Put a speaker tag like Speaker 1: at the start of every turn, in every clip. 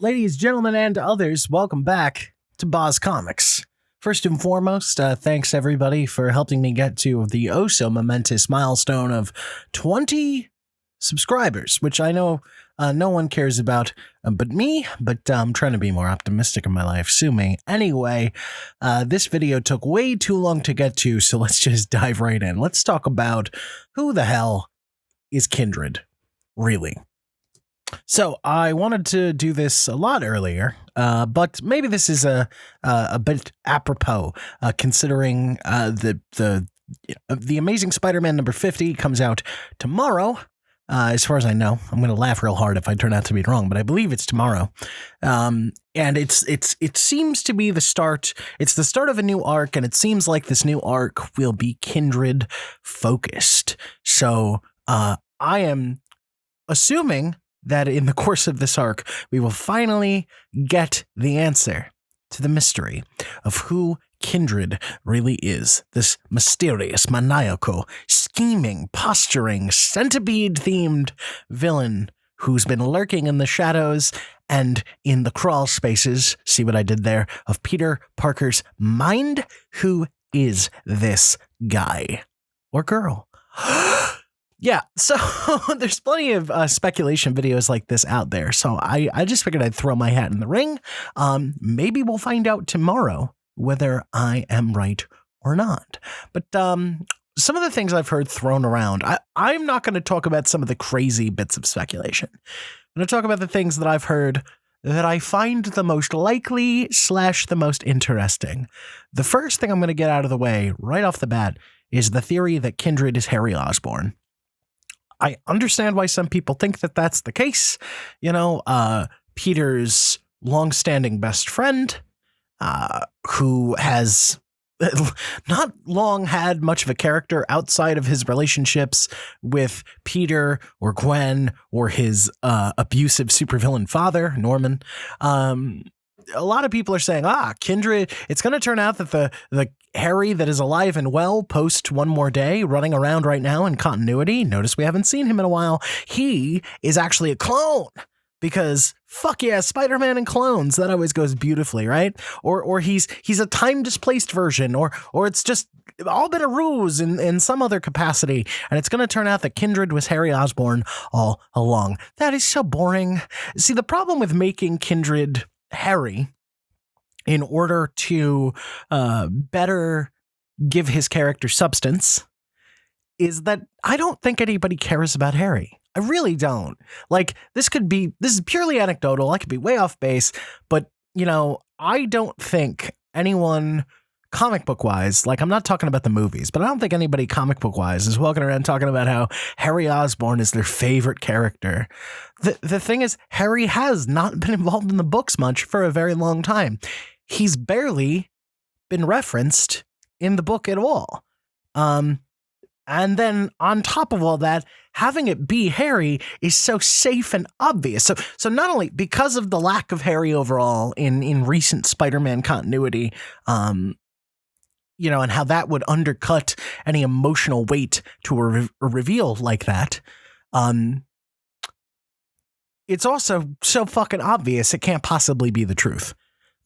Speaker 1: Ladies, gentlemen, and others, welcome back to Boz Comics. First and foremost, thanks everybody for helping me get to the oh-so-momentous milestone of 20 subscribers, which I know no one cares about but me, but I'm trying to be more optimistic in my life. Sue me. Anyway, this video took way too long to get to, so let's just dive right in. Let's talk about who the hell is Kindred, really. So I wanted to do this a lot earlier, but maybe this is a bit apropos, considering the Amazing Spider-Man number 50 comes out tomorrow. As far as I know, I'm going to laugh real hard if I turn out to be wrong, but I believe it's tomorrow. And it seems to be the start. It's the start of a new arc, and it seems like this new arc will be Kindred focused. So I am assuming that in the course of this arc, we will finally get the answer to the mystery of who Kindred really is. This mysterious, maniacal, scheming, posturing, centipede-themed villain who's been lurking in the shadows and in the crawl spaces, see what I did there, of Peter Parker's mind? Who is this guy or girl? Yeah, so there's plenty of speculation videos like this out there, so I just figured I'd throw my hat in the ring. Maybe we'll find out tomorrow whether I am right or not. But some of the things I've heard thrown around, I'm not going to talk about some of the crazy bits of speculation. I'm going to talk about the things that I've heard that I find the most likely / the most interesting. The first thing I'm going to get out of the way right off the bat is the theory that Kindred is Harry Osborn. I understand why some people think that that's the case. You know, Peter's longstanding best friend, who has not long had much of a character outside of his relationships with Peter or Gwen or his abusive supervillain father, Norman. A lot of people are saying, Kindred, it's going to turn out that the Harry that is alive and well post One More Day running around right now in continuity. Notice we haven't seen him in a while. He is actually a clone because fuck yeah, Spider-Man and clones. That always goes beautifully, right? Or he's a time displaced version or it's just all been a ruse in some other capacity. And it's going to turn out that Kindred was Harry Osborn all along. That is so boring. See, the problem with making Kindred Harry, in order to better give his character substance, is that I don't think anybody cares about Harry. I really don't. Like, this is purely anecdotal. I could be way off base, but, you know, I don't think anyone comic book wise, like I'm not talking about the movies, but I don't think anybody comic book wise is walking around talking about how Harry Osborn is their favorite character. The thing is, Harry has not been involved in the books much for a very long time. He's barely been referenced in the book at all. And then on top of all that, having it be Harry is so safe and obvious. So not only because of the lack of Harry overall in recent Spider-Man continuity, you know, and how that would undercut any emotional weight to a reveal like that. It's also so fucking obvious it can't possibly be the truth.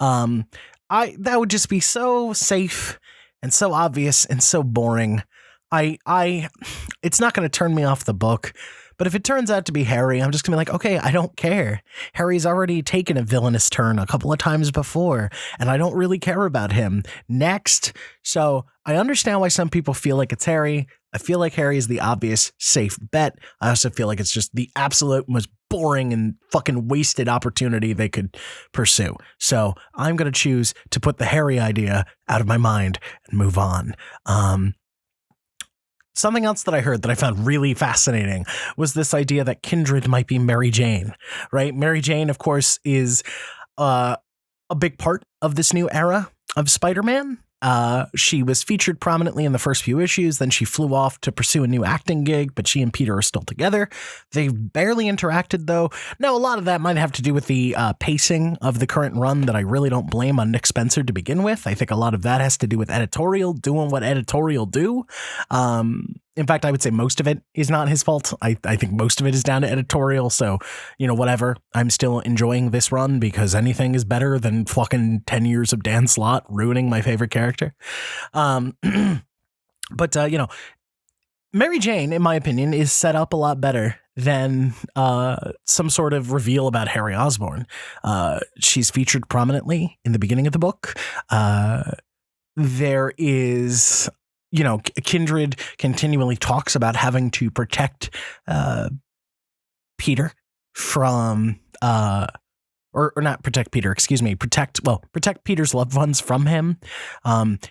Speaker 1: That would just be so safe and so obvious and so boring. It's not going to turn me off the book. But if it turns out to be Harry, I'm just going to be like, okay, I don't care. Harry's already taken a villainous turn a couple of times before, and I don't really care about him. Next. So I understand why some people feel like it's Harry. I feel like Harry is the obvious safe bet. I also feel like it's just the absolute most boring and fucking wasted opportunity they could pursue. So I'm going to choose to put the Harry idea out of my mind and move on. Something else that I heard that I found really fascinating was this idea that Kindred might be Mary Jane, right? Mary Jane, of course, is a big part of this new era of Spider-Man. She was featured prominently in the first few issues. Then she flew off to pursue a new acting gig, but she and Peter are still together. They've barely interacted, though. Now, a lot of that might have to do with the pacing of the current run that I really don't blame on Nick Spencer to begin with. I think a lot of that has to do with editorial doing what editorial do. In fact, I would say most of it is not his fault. I think most of it is down to editorial. So, whatever. I'm still enjoying this run because anything is better than fucking 10 years of Dan Slott ruining my favorite character. But Mary Jane, in my opinion, is set up a lot better than some sort of reveal about Harry Osborn. She's featured prominently in the beginning of the book. There is, Kindred continually talks about having to protect Peter from, or not protect Peter, excuse me, protect Peter's loved ones from him.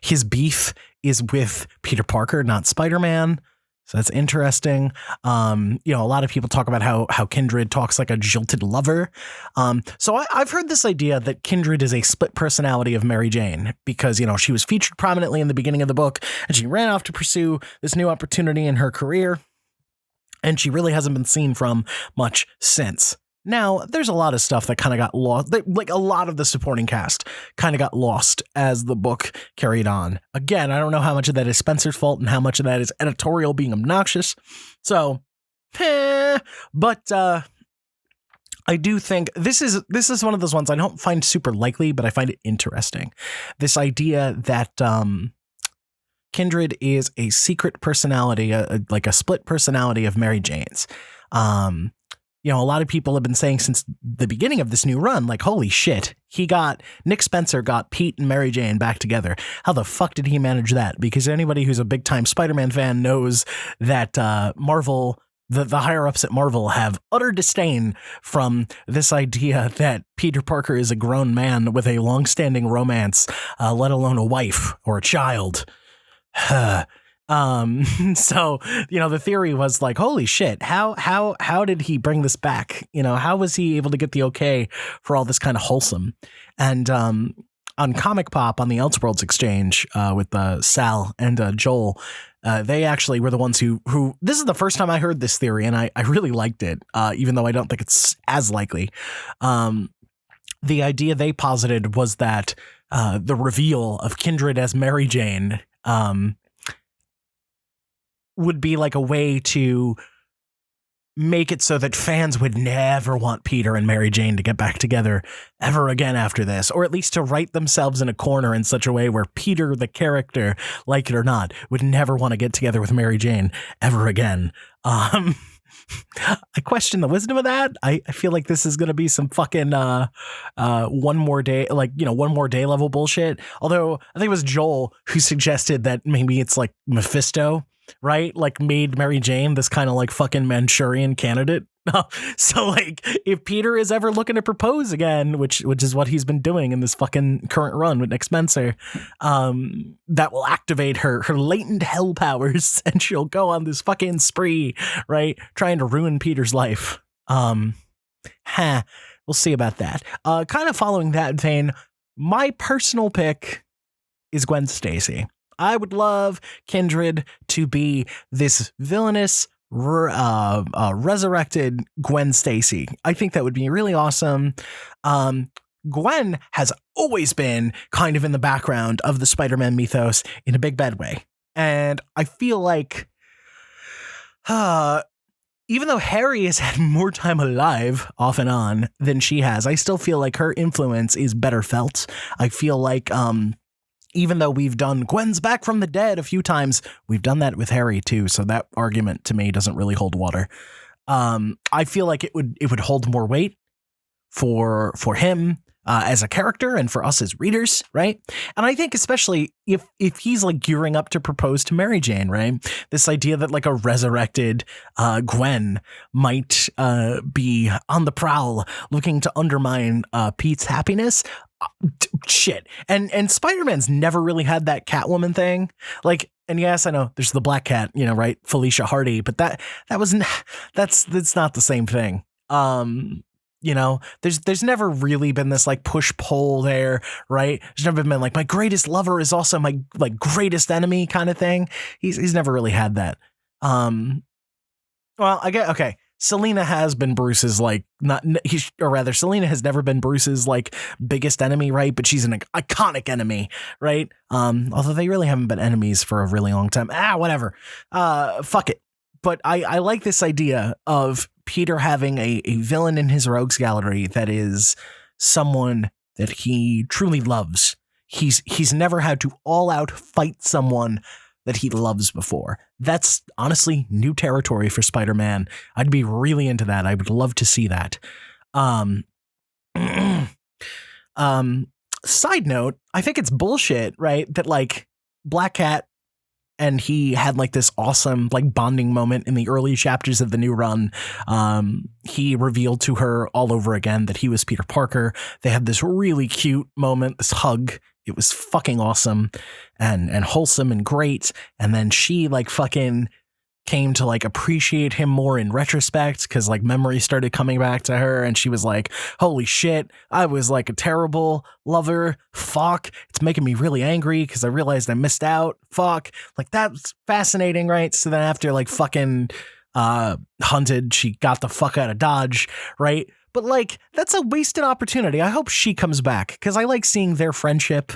Speaker 1: His beef is with Peter Parker, not Spider-Man. So that's interesting. A lot of people talk about how Kindred talks like a jilted lover. So I've heard this idea that Kindred is a split personality of Mary Jane because, she was featured prominently in the beginning of the book and she ran off to pursue this new opportunity in her career. And she really hasn't been seen from much since. Now, there's a lot of stuff that kind of got lost. Like a lot of the supporting cast kind of got lost as the book carried on. Again, I don't know how much of that is Spencer's fault and how much of that is editorial being obnoxious. So, but I do think this is one of those ones I don't find super likely, but I find it interesting. This idea that Kindred is a secret personality, like a split personality of Mary Jane's. A lot of people have been saying since the beginning of this new run, like, holy shit, Nick Spencer got Pete and Mary Jane back together. How the fuck did he manage that? Because anybody who's a big time Spider-Man fan knows that Marvel, the higher ups at Marvel have utter disdain from this idea that Peter Parker is a grown man with a long-standing romance, let alone a wife or a child. So, the theory was like, holy shit, how did he bring this back? How was he able to get the okay for all this kind of wholesome? And, on Comic Pop on the Elseworlds exchange, with, Sal and, Joel, they actually were the ones who, this is the first time I heard this theory and I really liked it. Even though I don't think it's as likely. The idea they posited was that, the reveal of Kindred as Mary Jane, would be like a way to make it so that fans would never want Peter and Mary Jane to get back together ever again after this, or at least to write themselves in a corner in such a way where Peter, the character, like it or not, would never want to get together with Mary Jane ever again. I question the wisdom of that. I feel like this is going to be some fucking one more day level bullshit. Although I think it was Joel who suggested that maybe it's like Mephisto, right? Like made Mary Jane this kind of like fucking Manchurian candidate. So like if Peter is ever looking to propose again, which is what he's been doing in this fucking current run with Nick Spencer, that will activate her latent hell powers and she'll go on this fucking spree, right? Trying to ruin Peter's life. We'll see about that. Kind of following that vein, my personal pick is Gwen Stacy. I would love Kindred to be this villainous, resurrected Gwen Stacy. I think that would be really awesome. Gwen has always been kind of in the background of the Spider-Man mythos in a big bad way. And I feel like, even though Harry has had more time alive off and on than she has, I still feel like her influence is better felt. I feel like, even though we've done Gwen's back from the dead a few times, we've done that with Harry too. So that argument to me doesn't really hold water. I feel like it would hold more weight for him as a character and for us as readers, right? And I think especially if he's like gearing up to propose to Mary Jane, right? This idea that like a resurrected Gwen might be on the prowl looking to undermine Pete's happiness. Shit. And Spider-Man's never really had that Catwoman thing. Like, and yes, I know there's the Black Cat, right? Felicia Hardy, but that's not the same thing. There's never really been this like push pull there, right? There's never been like my greatest lover is also my like greatest enemy kind of thing. He's never really had that. Well, I get, okay. Selena has been Bruce's Selena has never been Bruce's like biggest enemy, right? But she's an iconic enemy, right? Although they really haven't been enemies for a really long time. Whatever. Fuck it. But I like this idea of Peter having a villain in his rogues gallery that is someone that he truly loves. He's never had to all out fight someone that he loves before. That's honestly new territory for Spider-Man. I'd be really into that. I would love to see that. Side note, I think it's bullshit, right? That like Black Cat and he had like this awesome like bonding moment in the early chapters of the new run. He revealed to her all over again that he was Peter Parker. They had this really cute moment, this hug. It was fucking awesome and wholesome and great. And then she like fucking came to like appreciate him more in retrospect because like memories started coming back to her and she was like, holy shit, I was like a terrible lover. Fuck. It's making me really angry because I realized I missed out. Fuck. Like that's fascinating, right? So then after like fucking hunted, she got the fuck out of Dodge, right? But like, that's a wasted opportunity. I hope she comes back because I like seeing their friendship.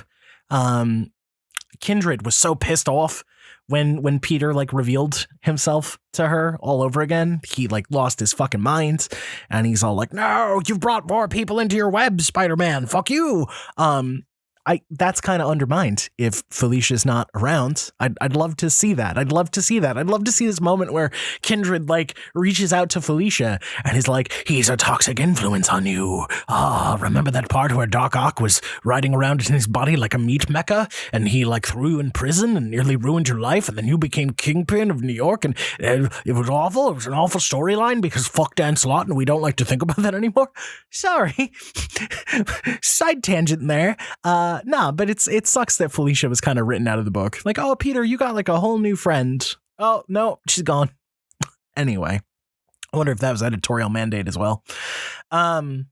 Speaker 1: Kindred was so pissed off when Peter like revealed himself to her all over again. He like lost his fucking mind and he's all like, no, you've brought more people into your web, Spider-Man. Fuck you. That's kind of undermined if Felicia's not around. I'd love to see that. I'd love to see this moment where Kindred like reaches out to Felicia and is like, he's a toxic influence on you. Remember that part where Doc Ock was riding around in his body like a meat mecha and he like threw you in prison and nearly ruined your life and then you became Kingpin of New York and it was awful. It was an awful storyline because fuck Dan Slott and we don't like to think about that anymore. Sorry. Side tangent there. No, but it sucks that Felicia was kind of written out of the book. Like, oh, Peter, you got like a whole new friend. Oh, no, she's gone. Anyway, I wonder if that was editorial mandate as well. So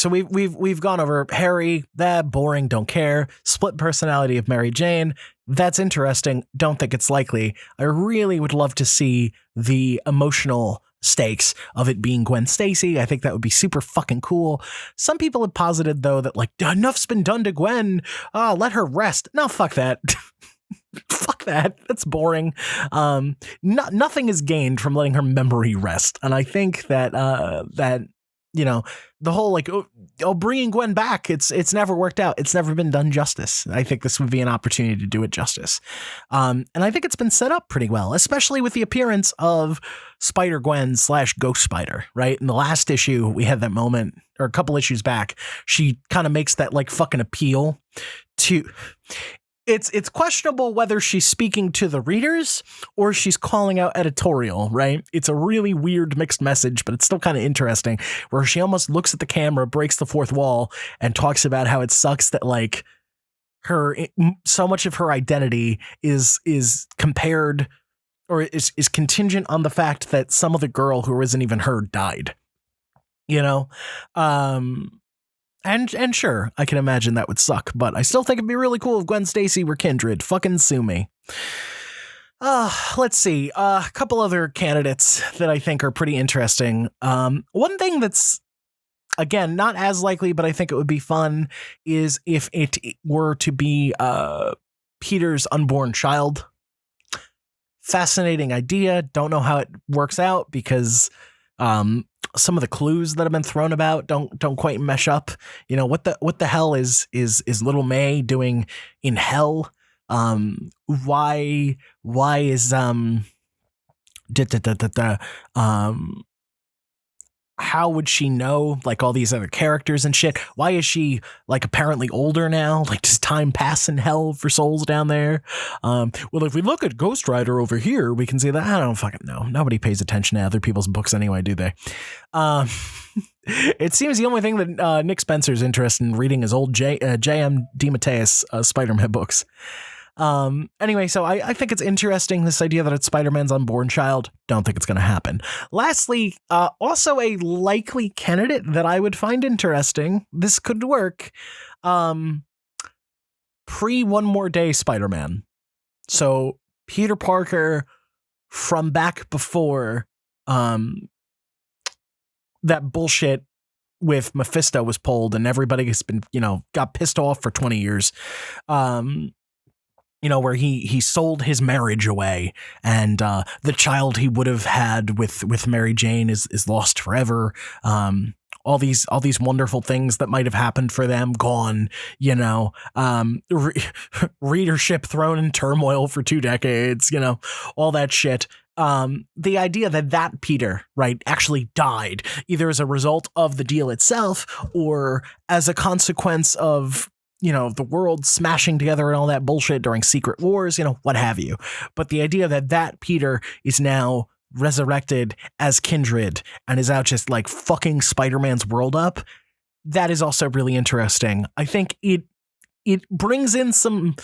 Speaker 1: we've gone over Harry, that boring, don't care. Split personality of Mary Jane. That's interesting. Don't think it's likely. I really would love to see the emotional stakes of it being Gwen Stacy. I think that would be super fucking cool. Some people have posited though that like enough's been done to Gwen. Let her rest. No, fuck that. Fuck that. That's boring. Nothing is gained from letting her memory rest. And I think that you know, the whole like, bringing Gwen back, it's never worked out. It's never been done justice. I think this would be an opportunity to do it justice. And I think it's been set up pretty well, especially with the appearance of Spider-Gwen / Ghost Spider, right? In the last issue, we had that moment, or a couple issues back, she kind of makes that like fucking appeal to... It's questionable whether she's speaking to the readers or she's calling out editorial, right? It's a really weird mixed message, but it's still kind of interesting where she almost looks at the camera, breaks the fourth wall and talks about how it sucks that like so much of her identity is compared or is contingent on the fact that some other girl who isn't even her died, you know? And sure, I can imagine that would suck, but I still think it'd be really cool if Gwen Stacy were Kindred. Fucking sue me. Let's see. A couple other candidates that I think are pretty interesting. One thing that's, again, not as likely, but I think it would be fun is if it were to be Peter's unborn child. Fascinating idea. Don't know how it works out because... some of the clues that have been thrown about don't quite mesh up. You know, what the hell is little May doing in hell? Why is how would she know like all these other characters and shit? Why is she like apparently older now? Like does time pass in hell for souls down there? Well, if we look at Ghost Rider over here, we can see that. I don't fucking know. Nobody pays attention to other people's books anyway, do they? It seems the only thing that Nick Spencer's interested in reading is old J.M. DeMatteis Spider-Man books. Anyway, so I think it's interesting, this idea that it's Spider-Man's unborn child. Don't think it's going to happen. Lastly, also a likely candidate that I would find interesting. This could work. Pre One More Day Spider-Man. So Peter Parker from back before that bullshit with Mephisto was pulled and everybody has been, got pissed off for 20 years. Where he sold his marriage away and the child he would have had with Mary Jane is lost forever. All these wonderful things that might have happened for them gone, readership thrown in turmoil for 2 decades, all that shit. The idea that Peter, right, actually died either as a result of the deal itself or as a consequence of, the world smashing together and all that bullshit during Secret Wars, what have you. But the idea that Peter is now resurrected as Kindred and is out just like fucking Spider-Man's world up, that is also really interesting. I think it brings in some,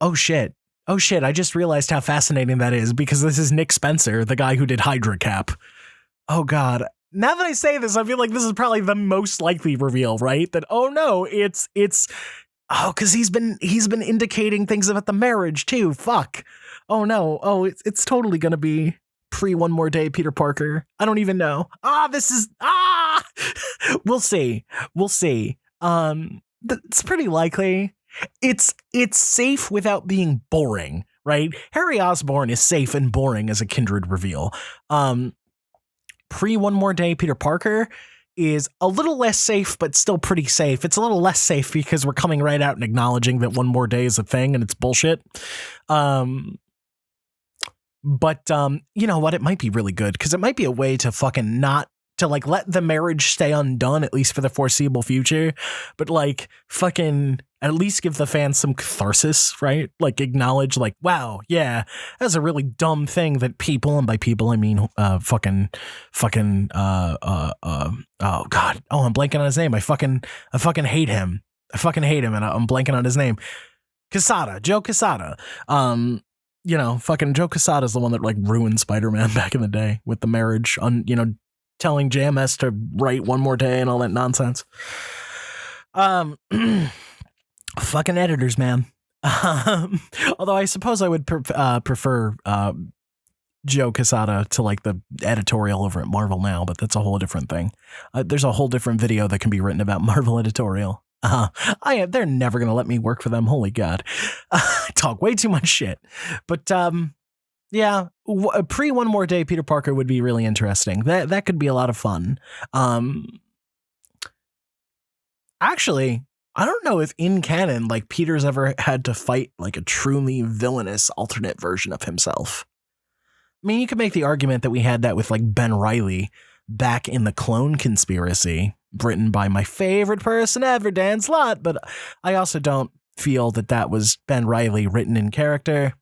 Speaker 1: oh shit, I just realized how fascinating that is because this is Nick Spencer, the guy who did Hydra Cap. Oh God. Now that I say this, I feel like this is probably the most likely reveal, right? That, oh no, it's because he's been indicating things about the marriage too. Fuck. Oh no. Oh, it's totally gonna be pre One More Day Peter Parker. I don't even know. We'll see. It's pretty likely. It's safe without being boring, right? Harry Osborn is safe and boring as a Kindred reveal. Pre One More Day Peter Parker is a little less safe, but still pretty safe. It's a little less safe because we're coming right out and acknowledging that One More Day is a thing and it's bullshit. But you know what? It might be really good because it might be a way to fucking not to like let the marriage stay undone, at least for the foreseeable future, but like fucking at least give the fans some catharsis, right? Like acknowledge like, wow, yeah, that's a really dumb thing that people, and by people I mean oh God, I'm blanking on his name. I fucking hate him. And I'm blanking on his name. Joe Quesada. Fucking Joe Quesada is the one that like ruined Spider-Man back in the day with the marriage on, telling JMS to write One More Day and all that nonsense. Fucking editors, man. Although I suppose I would prefer Joe Quesada to like the editorial over at Marvel now, but that's a whole different thing. There's a whole different video that can be written about Marvel editorial. They're never going to let me work for them. Holy God. I talk way too much shit. But yeah, pre One More Day Peter Parker would be really interesting. That could be a lot of fun. Actually, I don't know if in canon, like Peter's ever had to fight like a truly villainous alternate version of himself. I mean, you could make the argument that we had that with like Ben Reilly back in the Clone Conspiracy, written by my favorite person ever, Dan Slott, but I also don't feel that was Ben Reilly written in character.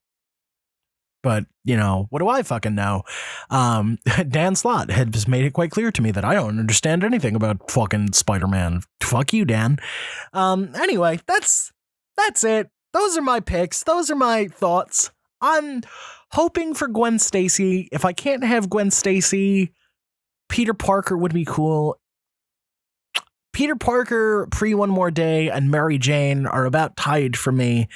Speaker 1: But, what do I fucking know? Dan Slott has made it quite clear to me that I don't understand anything about fucking Spider-Man. Fuck you, Dan. Anyway, that's it. Those are my picks. Those are my thoughts. I'm hoping for Gwen Stacy. If I can't have Gwen Stacy, Peter Parker would be cool. Peter Parker, pre One More Day, and Mary Jane are about tied for me.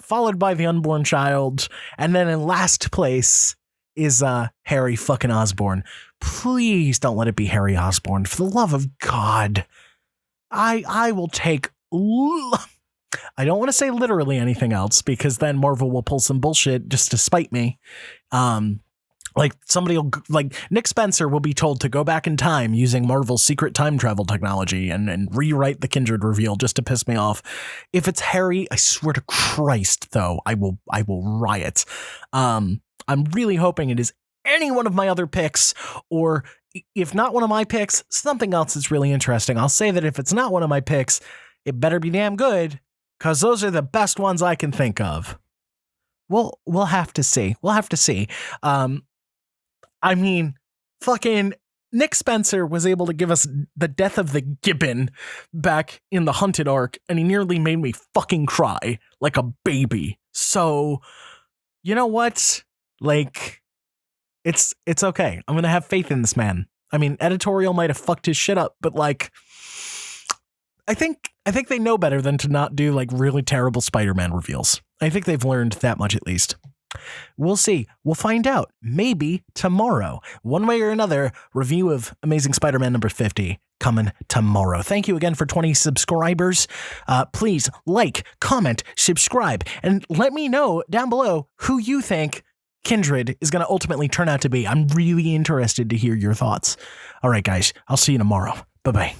Speaker 1: Followed by the unborn child, and then in last place is Harry fucking Osborn. Please don't let it be Harry Osborn. For the love of God, I will take. I don't want to say literally anything else because then Marvel will pull some bullshit just to spite me. Like somebody will, like Nick Spencer will be told to go back in time using Marvel's secret time travel technology and rewrite the Kindred reveal just to piss me off. If it's Harry, I swear to Christ, though, I will riot. I'm really hoping it is any one of my other picks, or if not one of my picks, something else that's really interesting. I'll say that if it's not one of my picks, it better be damn good, because those are the best ones I can think of. We'll have to see. I mean, fucking Nick Spencer was able to give us the death of the Gibbon back in the Hunted arc, and he nearly made me fucking cry like a baby. So, you know what? Like, it's okay. I'm going to have faith in this man. I mean, editorial might have fucked his shit up, but like, I think they know better than to not do like really terrible Spider-Man reveals. I think they've learned that much at least. We'll see. We'll find out. Maybe tomorrow. One way or another, review of Amazing Spider-Man number 50 coming tomorrow. Thank you again for 20 subscribers. Please like, comment, subscribe, and let me know down below who you think Kindred is going to ultimately turn out to be. I'm really interested to hear your thoughts. All right, guys. I'll see you tomorrow. Bye-bye.